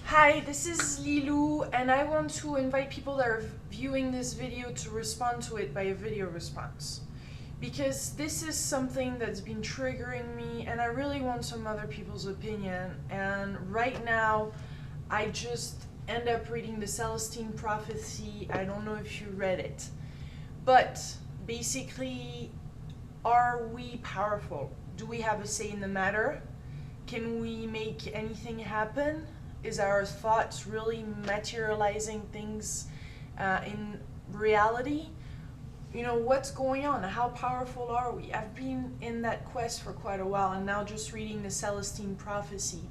Hi, this is Lilou, and I want to invite people that are viewing this video to respond to it by a video response. Because this is something that's been triggering me, and I really want some other people's opinion. And right now, I just end up reading the Celestine Prophecy. I don't know if you read it. But basically, are we powerful? Do we have a say in the matter? Can we make anything happen? Is our thoughts really materializing things in reality? You know, what's going on? How powerful are we? I've been in that quest for quite a while, and now just reading the Celestine Prophecy,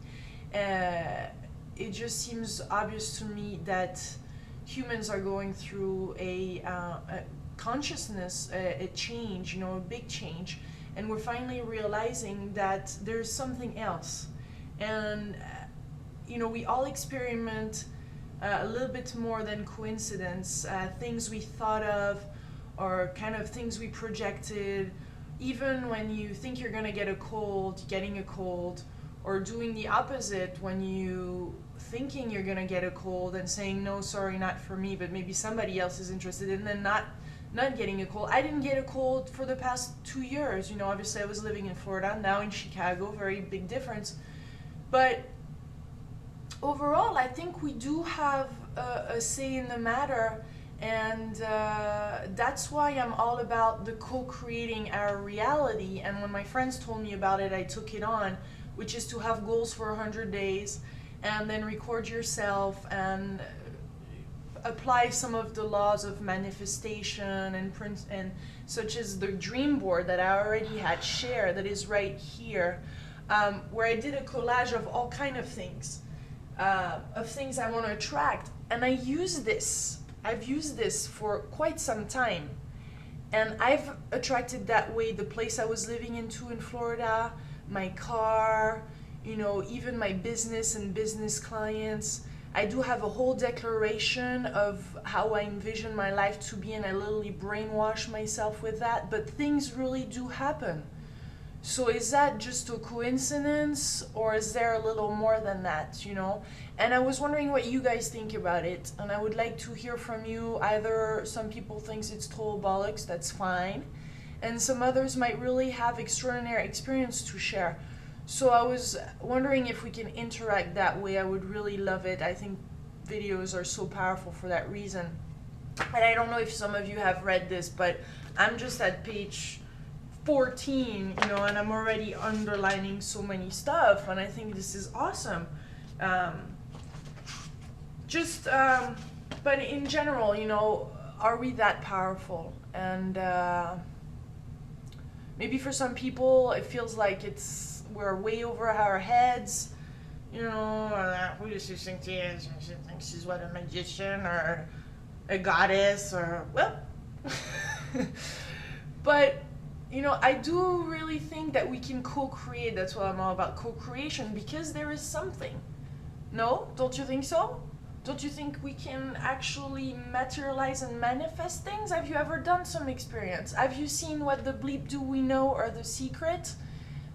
it just seems obvious to me that humans are going through a consciousness, a change, a big change, and we're finally realizing that there's something else. And we all experiment a little bit more than coincidence, things we thought of or kind of things we projected. Even when you think you're going to get a cold, getting a cold, or doing the opposite when you thinking you're going to get a cold and saying, no, sorry, not for me, but maybe somebody else is interested, and then not getting a cold. I didn't get a cold for the past 2 years. Obviously I was living in Florida, now in Chicago, very big difference. But overall, I think we do have a say in the matter, and that's why I'm all about the co-creating our reality. And when my friends told me about it, I took it on, which is to have goals for 100 days and then record yourself and apply some of the laws of manifestation and such as the dream board that I already had shared, that is right here, where I did a collage of all kind of things. Of things I want to attract, and I've used this for quite some time, and I've attracted that way the place I was living in Florida, my car, even my business and business clients. I do have a whole declaration of how I envision my life to be, and I literally brainwash myself with that, but things really do happen. So is that just a coincidence, or is there a little more than that, And I was wondering what you guys think about it, and I would like to hear from you. Either some people think it's total bollocks, that's fine, and some others might really have extraordinary experience to share. So I was wondering if we can interact that way. I would really love it. I think videos are so powerful for that reason. And I don't know if some of you have read this, but I'm just at page 14, and I'm already underlining so many stuff, and I think this is awesome. But in general, are we that powerful? And maybe for some people it feels like we're way over our heads. Who does she think she is? She thinks she's a magician or a goddess, or well. But I do really think that we can co-create. That's what I'm all about, co-creation, because there is something. No? Don't you think so? Don't you think we can actually materialize and manifest things? Have you ever done some experience? Have you seen What the Bleep Do We Know or The Secret?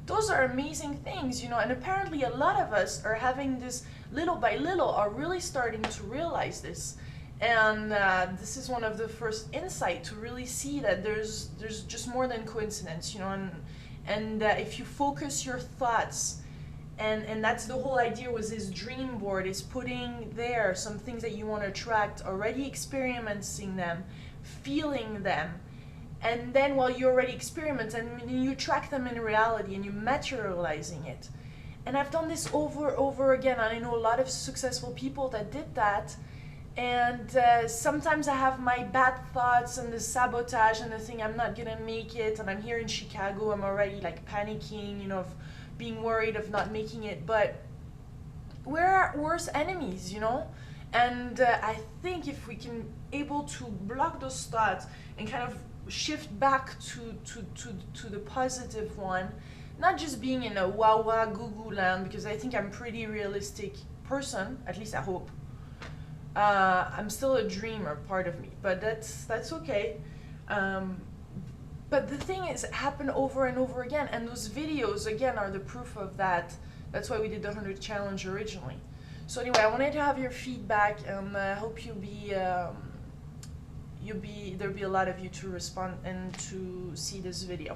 Those are amazing things, and apparently a lot of us are having this little by little, are really starting to realize this. And this is one of the first insight to really see that there's just more than coincidence, and if you focus your thoughts, and that's the whole idea was this dream board, is putting there some things that you want to attract, already experiencing them, feeling them, and then while you already experiment, and you track them in reality and you're materializing it. And I've done this over again, and I know a lot of successful people that did that. And sometimes I have my bad thoughts and the sabotage and the thing, I'm not gonna make it, and I'm here in Chicago, I'm already like panicking, of being worried of not making it. But we're our worst enemies, and I think if we can able to block those thoughts and kind of shift back to the positive one, not just being in a wah goo land, because I think I'm pretty realistic person, at least I hope. I'm still a dreamer, part of me, but that's okay. But the thing is, it happened over and over again, and those videos again are the proof of that. That's why we did the 100 challenge originally. So anyway, I wanted to have your feedback, and I hope there'll be a lot of you to respond and to see this video.